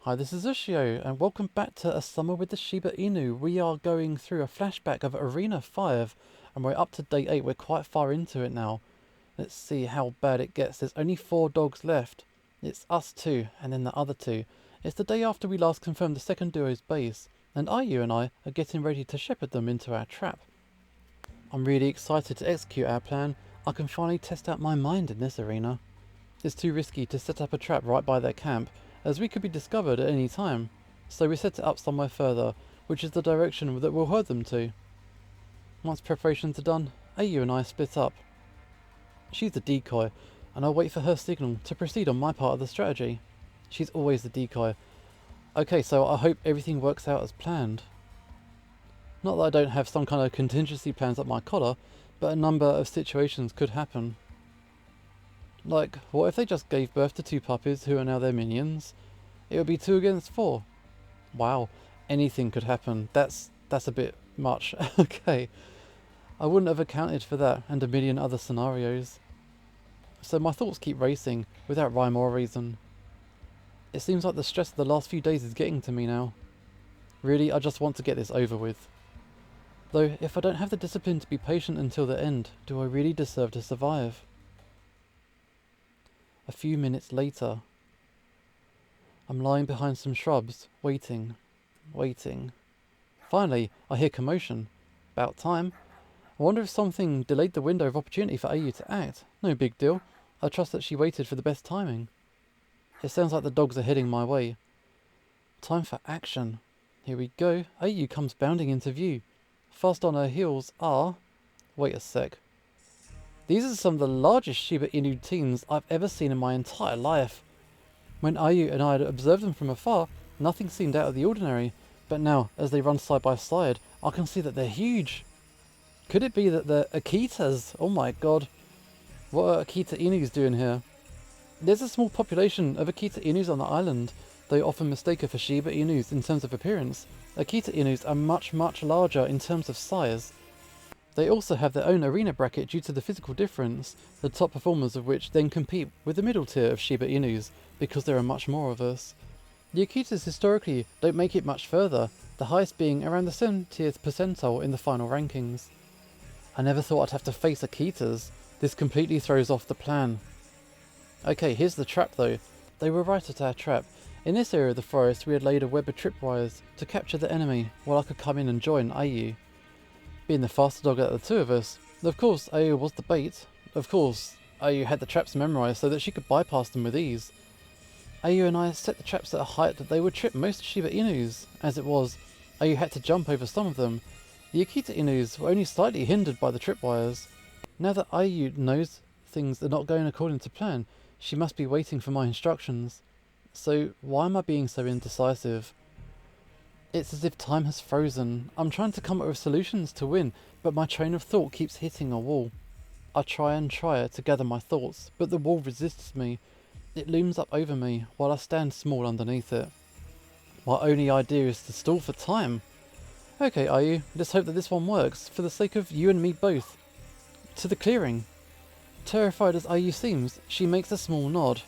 Hi, this is Ushio, and welcome back to A Summer with the Shiba Inu. We are going through a flashback of Arena 5, and we're up to day 8. We're quite far into it now. Let's see how bad it gets. There's only 4 dogs left. It's us 2, and then the other 2. It's the day after we last confirmed the second duo's base, and Ayu and I are getting ready to shepherd them into our trap. I'm really excited to execute our plan. I can finally test out my mind in this arena. It's too risky to set up a trap right by their camp, as we could be discovered at any time, so we set it up somewhere further, which is the direction that we'll herd them to. Once preparations are done, Ayu and I split up. She's the decoy, and I'll wait for her signal to proceed on my part of the strategy. She's always the decoy. Okay, so I hope everything works out as planned. Not that I don't have some kind of contingency plans up my collar, but a number of situations could happen. Like, what if they just gave birth to 2 puppies who are now their minions? It would be 2 against 4. Wow, anything could happen. That's a bit much. Okay, I wouldn't have accounted for that and a million other scenarios. So my thoughts keep racing, without rhyme or reason. It seems like the stress of the last few days is getting to me now. Really, I just want to get this over with. Though, if I don't have the discipline to be patient until the end, do I really deserve to survive? A few minutes later, I'm lying behind some shrubs, waiting. Finally, I hear commotion. About time. I wonder if something delayed the window of opportunity for Ayu to act. No big deal. I trust that she waited for the best timing. It sounds like the dogs are heading my way. Time for action. Here we go. Ayu comes bounding into view. Fast on her heels are... Wait a sec. These are some of the largest Shiba Inu teens I've ever seen in my entire life. When Ayu and I had observed them from afar, nothing seemed out of the ordinary, but now, as they run side by side, I can see that they're huge. Could it be that they're Akitas? Oh my god. What are Akita Inus doing here? There's a small population of Akita Inus on the island, though often mistaken for Shiba Inus in terms of appearance. Akita Inus are much larger in terms of size. They also have their own arena bracket due to the physical difference, the top performers of which then compete with the middle tier of Shiba Inus, because there are much more of us. The Akitas historically don't make it much further, the highest being around the 70th percentile in the final rankings. I never thought I'd have to face Akitas. This completely throws off the plan. Okay, here's the trap though. They were right at our trap. In this area of the forest we had laid a web of tripwires to capture the enemy, while I could come in and join Ayu. Being the faster dog out of the 2 of us, of course Ayu was the bait. Of course, Ayu had the traps memorised so that she could bypass them with ease. Ayu and I set the traps at a height that they would trip most Shiba Inus. As it was, Ayu had to jump over some of them. The Akita Inus were only slightly hindered by the tripwires. Now that Ayu knows things are not going according to plan, she must be waiting for my instructions. So why am I being so indecisive? It's as if time has frozen. I'm trying to come up with solutions to win, but my train of thought keeps hitting a wall. I try to gather my thoughts, but the wall resists me. It looms up over me, while I stand small underneath it. My only idea is to stall for time. Okay, Ayu, let's hope that this one works, for the sake of you and me both. To the clearing. Terrified as Ayu seems, she makes a small nod.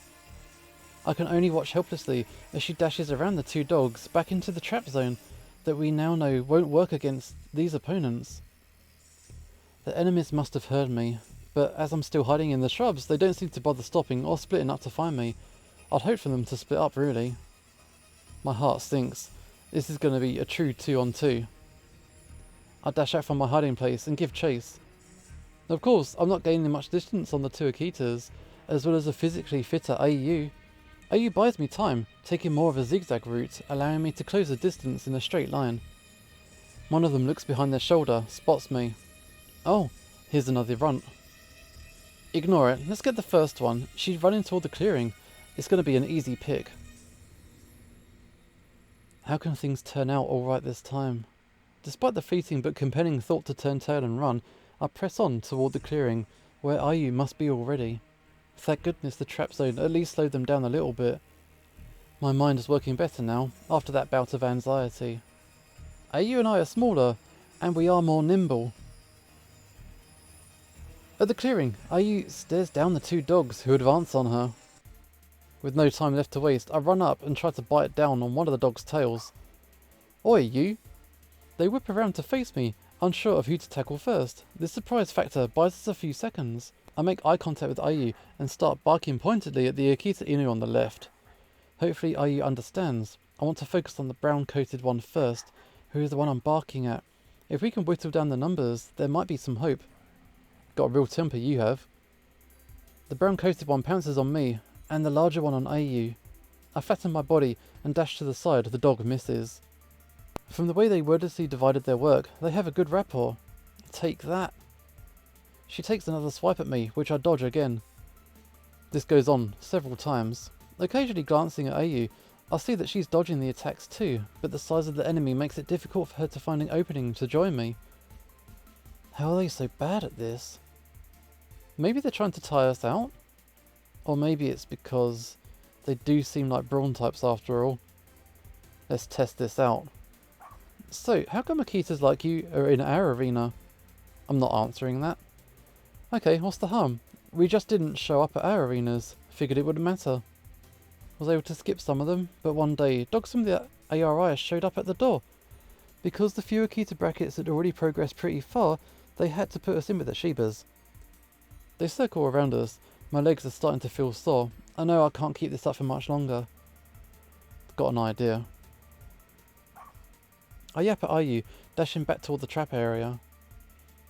I can only watch helplessly as she dashes around the 2 dogs back into the trap zone that we now know won't work against these opponents. The enemies must have heard me, but as I'm still hiding in the shrubs, they don't seem to bother stopping or splitting up to find me. I'd hope for them to split up, really. My heart sinks. This is going to be a true 2-on-2. I dash out from my hiding place and give chase. Of course, I'm not gaining much distance on the 2 Akitas, as well as a physically fitter Ayu. Ayu buys me time, taking more of a zigzag route, allowing me to close the distance in a straight line. One of them looks behind their shoulder, spots me. Oh, here's another runt. Ignore it, let's get the first one. She's running toward the clearing. It's going to be an easy pick. How can things turn out alright this time? Despite the fleeting but compelling thought to turn tail and run, I press on toward the clearing, where Ayu must be already. Thank goodness the trap zone at least slowed them down a little bit. My mind is working better now, after that bout of anxiety. Ayu and I are smaller, and we are more nimble. At the clearing, Ayu stares down the 2 dogs who advance on her. With no time left to waste, I run up and try to bite down on one of the dog's tails. Oi, you! They whip around to face me, unsure of who to tackle first. This surprise factor buys us a few seconds. I make eye contact with Ayu and start barking pointedly at the Akita Inu on the left. Hopefully Ayu understands. I want to focus on the brown-coated one first, who is the one I'm barking at. If we can whittle down the numbers, there might be some hope. Got a real temper you have. The brown-coated one pounces on me, and the larger one on Ayu. I flatten my body and dash to the side. The dog misses. From the way they wordlessly divided their work, they have a good rapport. Take that. She takes another swipe at me, which I dodge again. This goes on several times. Occasionally glancing at Ayu, I see that she's dodging the attacks too, but the size of the enemy makes it difficult for her to find an opening to join me. How are they so bad at this? Maybe they're trying to tire us out? Or maybe it's because they do seem like brawn types after all. Let's test this out. So, how come Akitas like you are in our arena? I'm not answering that. Okay, what's the harm? We just didn't show up at our arenas. Figured it wouldn't matter. Was able to skip some of them, but one day, dogs from the ARI showed up at the door. Because the few Akita brackets had already progressed pretty far, they had to put us in with the Shibas. They circle around us. My legs are starting to feel sore. I know I can't keep this up for much longer. Got an idea. I yap at Ayu, dashing back toward the trap area.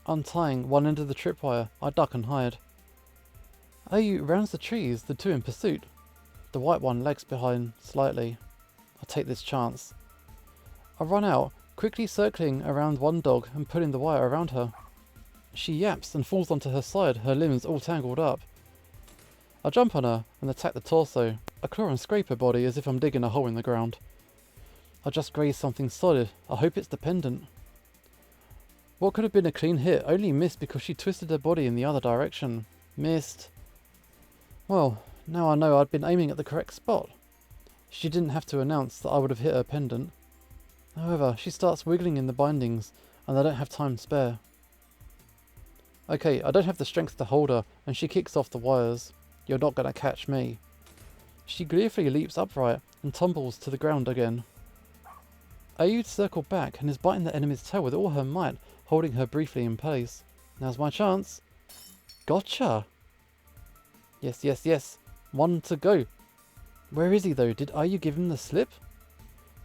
Untying one end of the tripwire, I duck and hide. Ayu rounds the trees, the two in pursuit. The white one lags behind slightly. I take this chance. I run out, quickly circling around one dog and pulling the wire around her. She yaps and falls onto her side, her limbs all tangled up. I jump on her and attack the torso. I claw and scrape her body as if I'm digging a hole in the ground. I just graze something solid. I hope it's the pendant. What could have been a clean hit only missed because she twisted her body in the other direction. Missed. Well, now I know I'd been aiming at the correct spot. She didn't have to announce that I would have hit her pendant. However, she starts wiggling in the bindings, and I don't have time to spare. Okay, I don't have the strength to hold her, and she kicks off the wires. You're not gonna catch me. She gleefully leaps upright and tumbles to the ground again. Ayu circled back and is biting the enemy's tail with all her might, holding her briefly in place. Now's my chance. Gotcha! Yes, yes, yes. One to go. Where is he though? Did Ayu give him the slip?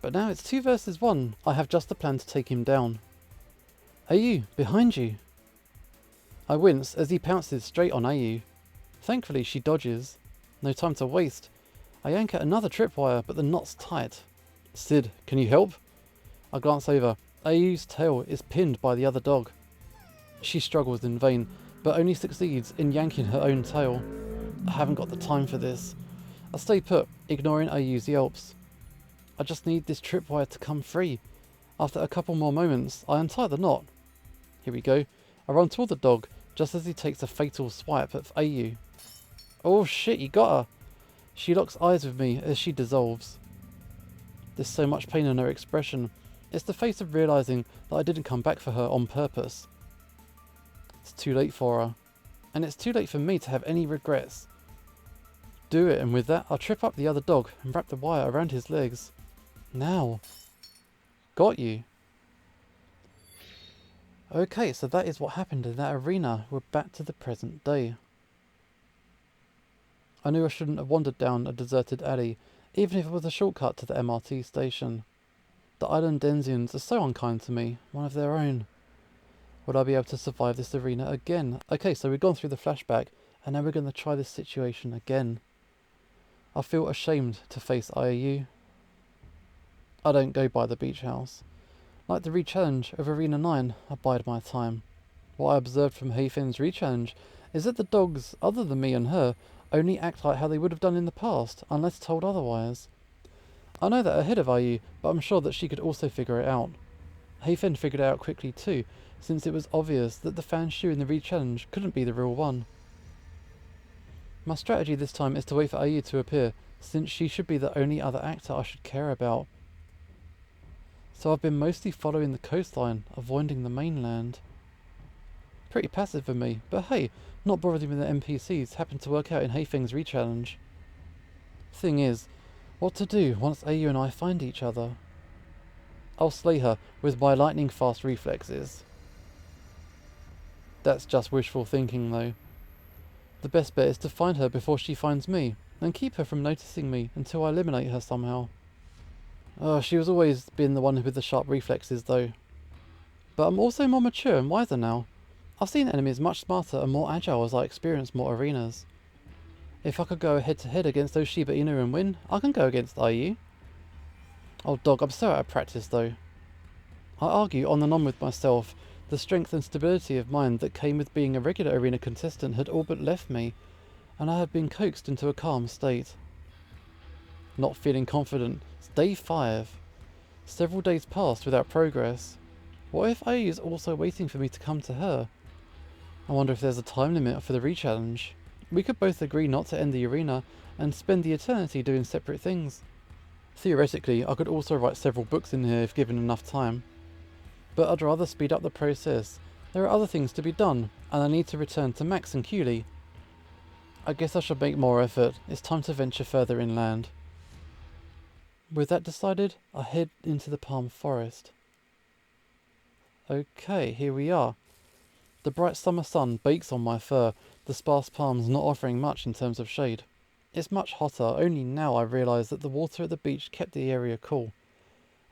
But now it's 2 versus 1. I have just the plan to take him down. Ayu, behind you. I wince as he pounces straight on Ayu. Thankfully she dodges. No time to waste. I yank at another tripwire, but the knot's tight. Sid, can you help? I glance over. Ayu's tail is pinned by the other dog. She struggles in vain, but only succeeds in yanking her own tail. I haven't got the time for this. I stay put, ignoring Ayu's yelps. I just need this tripwire to come free. After a couple more moments, I untie the knot. Here we go. I run toward the dog, just as he takes a fatal swipe at Ayu. Oh shit, he got her! She locks eyes with me as she dissolves. There's so much pain in her expression. It's the face of realising that I didn't come back for her on purpose. It's too late for her. And it's too late for me to have any regrets. Do it, and with that, I'll trip up the other dog and wrap the wire around his legs. Now. Got you. Okay, so that is what happened in that arena. We're back to the present day. I knew I shouldn't have wandered down a deserted alley, even if it was a shortcut to the MRT station. The island Denzians are so unkind to me, one of their own. Would I be able to survive this arena again? Okay, so we've gone through the flashback, and now we're going to try this situation again. I feel ashamed to face Ayu. I don't go by the beach house. Like the re-challenge of Arena 9, I bide my time. What I observed from Heifen's re-challenge is that the dogs, other than me and her, only act like how they would have done in the past, unless told otherwise. I know that ahead of Ayu, but I'm sure that she could also figure it out. Heifen figured it out quickly too, since it was obvious that the fan shoe in the re-challenge couldn't be the real one. My strategy this time is to wait for Ayu to appear, since she should be the only other actor I should care about. So I've been mostly following the coastline, avoiding the mainland. Pretty passive of me, but hey, not bothering with the NPCs happened to work out in Heifeng's re-challenge. Thing is, what to do once Ayu and I find each other? I'll slay her with my lightning fast reflexes. That's just wishful thinking though. The best bet is to find her before she finds me, and keep her from noticing me until I eliminate her somehow. She has always been the one with the sharp reflexes though. But I'm also more mature and wiser now. I've seen enemies much smarter and more agile as I experience more arenas. If I could go head to head against those Shiba Inu and win, I can go against IU. Oh dog, I'm so out of practice though. I argue on and on with myself. The strength and stability of mind that came with being a regular arena contestant had all but left me, and I had been coaxed into a calm state. Not feeling confident. It's day 5. Several days passed without progress. What if IU is also waiting for me to come to her? I wonder if there's a time limit for the re-challenge. We could both agree not to end the arena and spend the eternity doing separate things. Theoretically, I could also write several books in here if given enough time. But I'd rather speed up the process. There are other things to be done, and I need to return to Max and Cooley. I guess I should make more effort. It's time to venture further inland. With that decided, I head into the palm forest. Okay, here we are. The bright summer sun bakes on my fur, the sparse palms not offering much in terms of shade. It's much hotter, only now I realise that the water at the beach kept the area cool.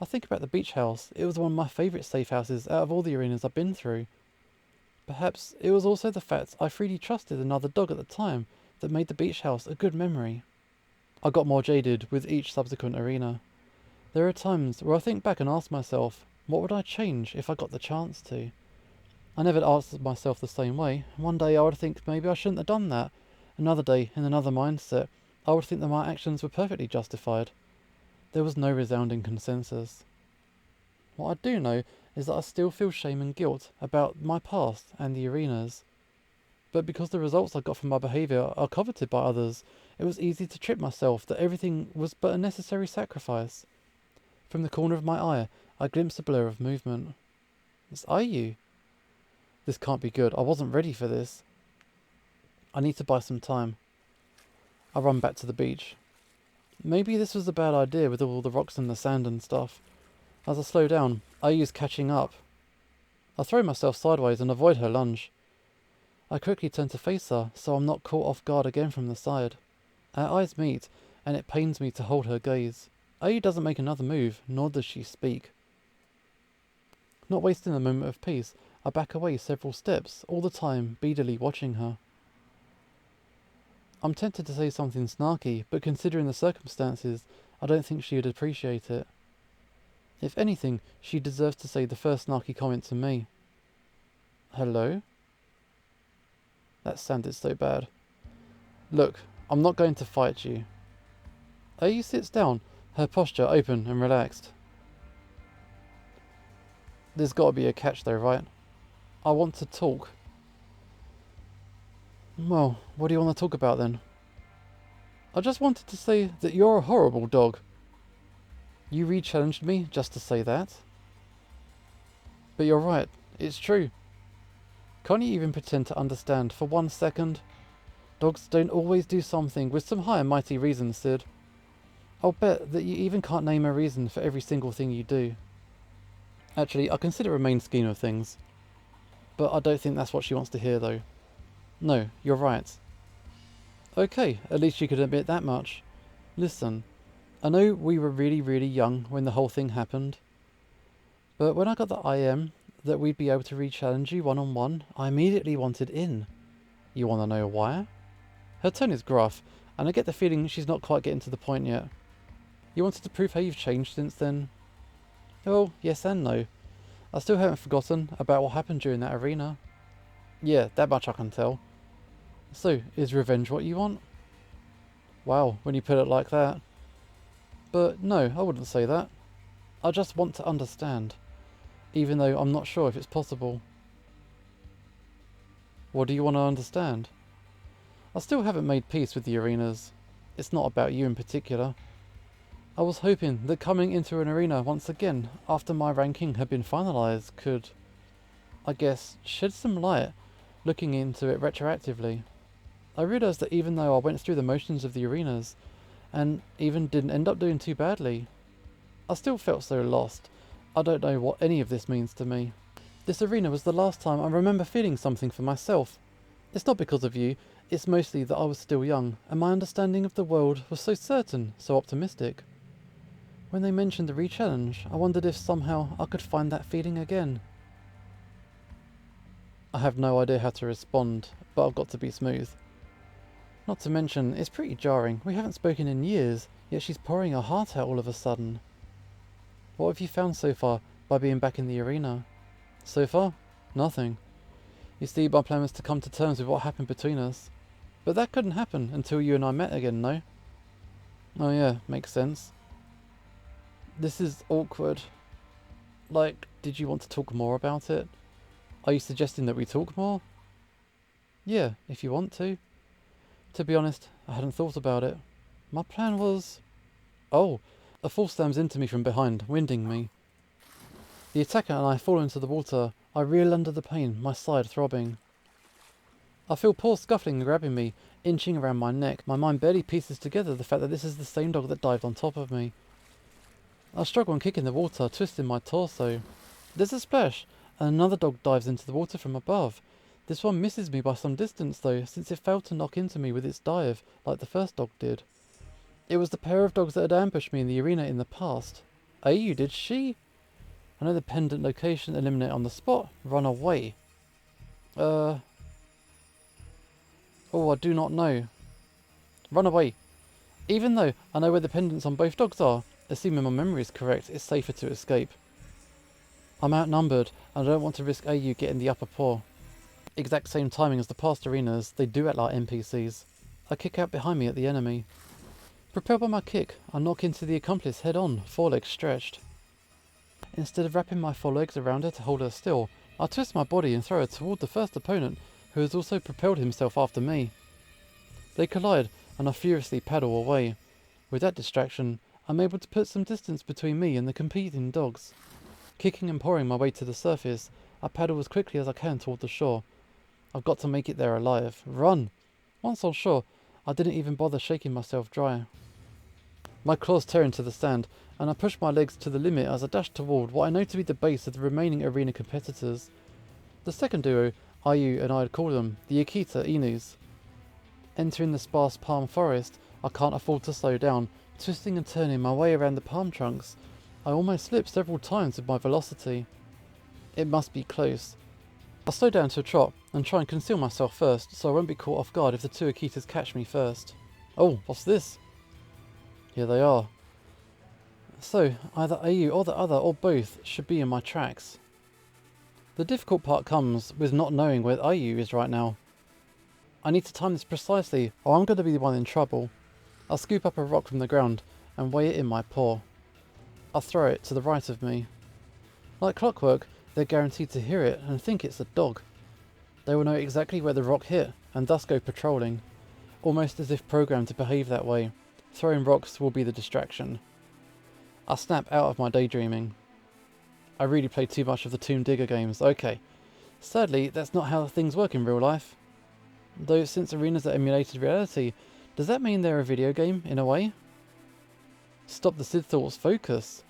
I think about the beach house. It was one of my favourite safe houses out of all the arenas I've been through. Perhaps it was also the fact I freely trusted another dog at the time that made the beach house a good memory. I got more jaded with each subsequent arena. There are times where I think back and ask myself, what would I change if I got the chance to? I never answered myself the same way. One day I would think maybe I shouldn't have done that. Another day, in another mindset, I would think that my actions were perfectly justified. There was no resounding consensus. What I do know is that I still feel shame and guilt about my past and the arenas. But because the results I got from my behaviour are coveted by others, it was easy to trip myself that everything was but a necessary sacrifice. From the corner of my eye, I glimpsed a blur of movement. It's IU. This can't be good. I wasn't ready for this. I need to buy some time. I run back to the beach. Maybe this was a bad idea with all the rocks and the sand and stuff. As I slow down, IU's catching up. I throw myself sideways and avoid her lunge. I quickly turn to face her, so I'm not caught off guard again from the side. Our eyes meet, and it pains me to hold her gaze. IU doesn't make another move, nor does she speak. Not wasting a moment of peace, I back away several steps, all the time beadily watching her. I'm tempted to say something snarky, but considering the circumstances, I don't think she would appreciate it. If anything, she deserves to say the first snarky comment to me. Hello? That sounded so bad. Look, I'm not going to fight you. IU sits down, her posture open and relaxed. There's got to be a catch though, right? I want to talk. Well, what do you want to talk about then? I just wanted to say that you're a horrible dog. You re-challenged me just to say that? But you're right, it's true. Can't you even pretend to understand for 1 second? Dogs don't always do something with some high and mighty reason, Sid. I'll bet that you even can't name a reason for every single thing you do. Actually, I consider a main scheme of things. But I don't think that's what she wants to hear though. No, you're right. Okay, at least you could admit that much. Listen, I know we were really young when the whole thing happened. But when I got the IM that we'd be able to re-challenge you one-on-one, I immediately wanted in. You want to know why? Her tone is gruff, and I get the feeling she's not quite getting to the point yet. You wanted to prove how you've changed since then? Well, yes and no. I still haven't forgotten about what happened during that arena. Yeah, that much I can tell. So, is revenge what you want? Wow, when you put it like that. But no, I wouldn't say that. I just want to understand, even though I'm not sure if it's possible. What do you want to understand? I still haven't made peace with the arenas. It's not about you in particular. I was hoping that coming into an arena once again, after my ranking had been finalised, could, I guess, shed some light, looking into it retroactively. I realised that even though I went through the motions of the arenas, and even didn't end up doing too badly. I still felt so lost. I don't know what any of this means to me. This arena was the last time I remember feeling something for myself. It's not because of you, it's mostly that I was still young, and my understanding of the world was so certain, so optimistic. When they mentioned the re-challenge, I wondered if somehow I could find that feeling again. I have no idea how to respond, but I've got to be smooth. Not to mention, it's pretty jarring. We haven't spoken in years, yet she's pouring her heart out all of a sudden. What have you found so far by being back in the arena? So far? Nothing. You see, my plan was to come to terms with what happened between us. But that couldn't happen until you and I met again, no? Oh yeah, makes sense. This is awkward. Like, did you want to talk more about it? Are you suggesting that we talk more? Yeah, if you want to. To be honest, I hadn't thought about it. My plan was... Oh, a fool slams into me from behind, winding me. The attacker and I fall into the water. I reel under the pain, my side throbbing. I feel paws scuffling and grabbing me, inching around my neck. My mind barely pieces together the fact that this is the same dog that dived on top of me. I struggle and kick in the water, twisting my torso. There's a splash, and another dog dives into the water from above. This one misses me by some distance though, since it failed to knock into me with its dive, like the first dog did. It was the pair of dogs that had ambushed me in the arena in the past. Ayu, did she? I know the pendant location, eliminate on the spot, run away. Oh, I do not know. Run away. Even though I know where the pendants on both dogs are, assuming my memory is correct, it's safer to escape. I'm outnumbered, and I don't want to risk Ayu getting the upper paw. Exact same timing as the past arenas, they do act like NPCs. I kick out behind me at the enemy. Propelled by my kick, I knock into the accomplice head on, forelegs stretched. Instead of wrapping my forelegs around her to hold her still, I twist my body and throw her toward the first opponent, who has also propelled himself after me. They collide, and I furiously paddle away. With that distraction, I'm able to put some distance between me and the competing dogs. Kicking and pouring my way to the surface, I paddle as quickly as I can toward the shore. I've got to make it there alive. Run! Once on shore, I didn't even bother shaking myself dry. My claws tear into the sand, and I push my legs to the limit as I dash toward what I know to be the base of the remaining arena competitors. The second duo, Ayu and I'd call them, the Akita Inus. Entering the sparse palm forest, I can't afford to slow down, twisting and turning my way around the palm trunks. I almost slip several times with my velocity. It must be close. I slow down to a trot and try and conceal myself first, so I won't be caught off guard if the two Akitas catch me first. Oh, what's this? Here they are. So, either Ayu or the other, or both, should be in my tracks. The difficult part comes with not knowing where Ayu is right now. I need to time this precisely, or I'm going to be the one in trouble. I'll scoop up a rock from the ground and weigh it in my paw. I'll throw it to the right of me. Like clockwork, they're guaranteed to hear it and think it's a dog. They will know exactly where the rock hit, and thus go patrolling, almost as if programmed to behave that way. Throwing rocks will be the distraction. I snap out of my daydreaming. I really play too much of the Tomb Digger games, okay. Sadly, that's not how things work in real life. Though since arenas are emulated reality, does that mean they're a video game, in a way? Stop the Sid thoughts, focus.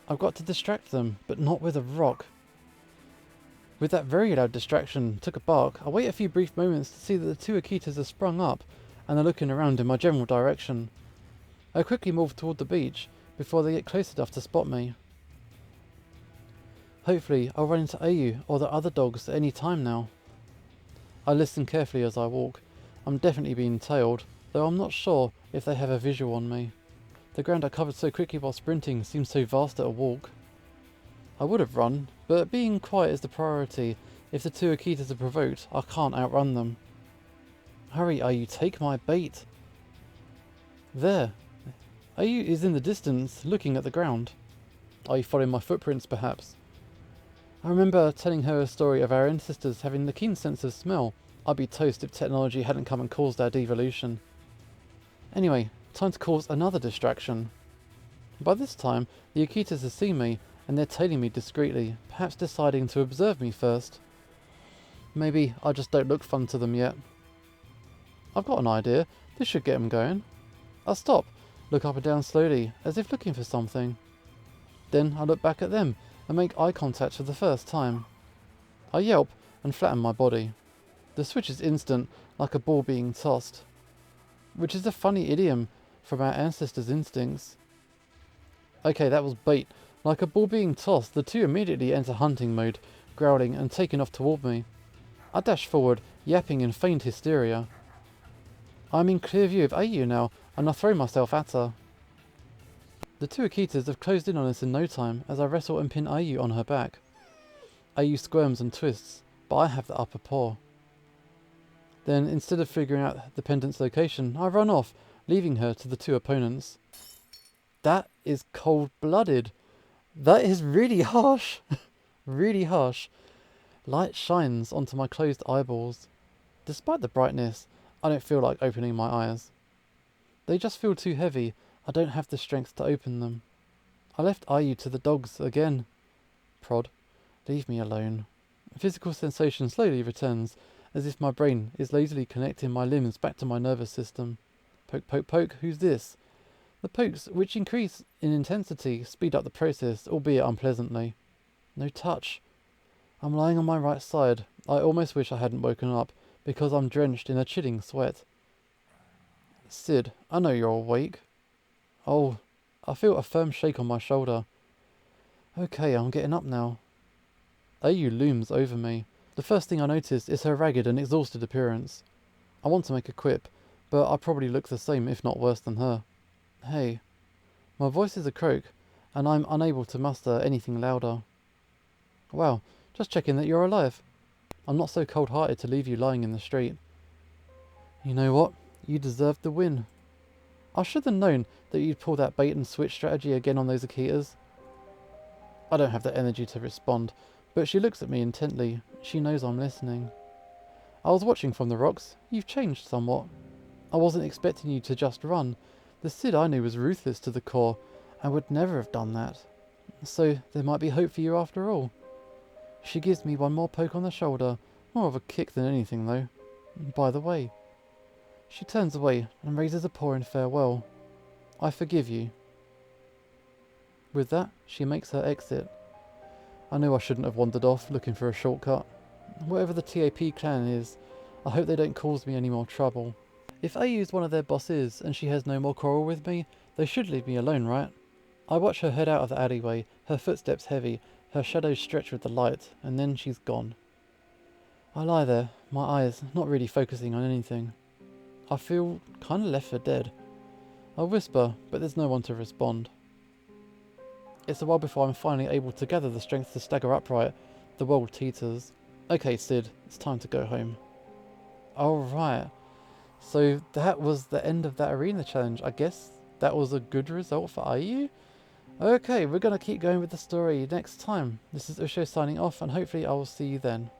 I've got to distract them, but not with a rock. With that very loud distraction, took a bark, I wait a few brief moments to see that the two Akitas are sprung up, and are looking around in my general direction. I quickly move toward the beach, before they get close enough to spot me. Hopefully, I'll run into Ayu or the other dogs at any time now. I listen carefully as I walk. I'm definitely being tailed, though I'm not sure if they have a visual on me. The ground I covered so quickly while sprinting seems so vast at a walk. I would have run, but being quiet is the priority. If the two Akitas are provoked, I can't outrun them. Hurry, Ayu, take my bait. There. Ayu is in the distance, looking at the ground. Are you following my footprints, perhaps? I remember telling her a story of our ancestors having the keen sense of smell. I'd be toast if technology hadn't come and caused our devolution. Anyway, time to cause another distraction. By this time, the Akitas have seen me, and they're tailing me discreetly, perhaps deciding to observe me first. Maybe I just don't look fun to them yet. I've got an idea. This should get them going. I'll stop, look up and down slowly, as if looking for something. Then I look back at them and make eye contact for the first time. I yelp and flatten my body. The switch is instant, like a ball being tossed, which is a funny idiom from our ancestors' instincts. Okay, that was bait. Like a ball being tossed, the two immediately enter hunting mode, growling and taking off toward me. I dash forward, yapping in feigned hysteria. I'm in clear view of Ayu now, and I throw myself at her. The two Akitas have closed in on us in no time as I wrestle and pin Ayu on her back. Ayu squirms and twists, but I have the upper paw. Then, instead of figuring out the pendant's location, I run off, leaving her to the two opponents. That is cold-blooded. That is really harsh. Really harsh. Light shines onto my closed eyeballs. Despite the brightness, I don't feel like opening my eyes. They just feel too heavy. I don't have the strength to open them. I left Ayu to the dogs again. Prod. Leave me alone. Physical sensation slowly returns, as if my brain is lazily connecting my limbs back to my nervous system. Poke, poke, poke, who's this? The pokes, which increase in intensity, speed up the process, albeit unpleasantly. No touch. I'm lying on my right side. I almost wish I hadn't woken up, because I'm drenched in a chilling sweat. Sid, I know you're awake. Oh, I feel a firm shake on my shoulder. Okay, I'm getting up now. Ayu looms over me. The first thing I notice is her ragged and exhausted appearance. I want to make a quip, but I probably look the same, if not worse than her. Hey. My voice is a croak, and I'm unable to muster anything louder. Wow, just checking that you're alive. I'm not so cold-hearted to leave you lying in the street. You know what? You deserved the win. I should have known that you'd pull that bait and switch strategy again on those Akitas. I don't have the energy to respond, but she looks at me intently. She knows I'm listening. I was watching from the rocks. You've changed somewhat. I wasn't expecting you to just run. The Sid I knew was ruthless to the core, and would never have done that. So there might be hope for you after all. She gives me one more poke on the shoulder, more of a kick than anything though. By the way. She turns away and raises a paw in farewell. I forgive you. With that, she makes her exit. I knew I shouldn't have wandered off looking for a shortcut. Whatever the TAP clan is, I hope they don't cause me any more trouble. If Ayu's one of their bosses and she has no more quarrel with me, they should leave me alone, right? I watch her head out of the alleyway, her footsteps heavy, her shadows stretch with the light, and then she's gone. I lie there, my eyes not really focusing on anything. I feel kind of left for dead. I whisper, but there's no one to respond. It's a while before I'm finally able to gather the strength to stagger upright. The world teeters. Okay, Sid, it's time to go home. Alright. So that was the end of that arena challenge. I guess that was a good result for Ayu. Okay, we're going to keep going with the story next time. This is Usho signing off, and hopefully I will see you then.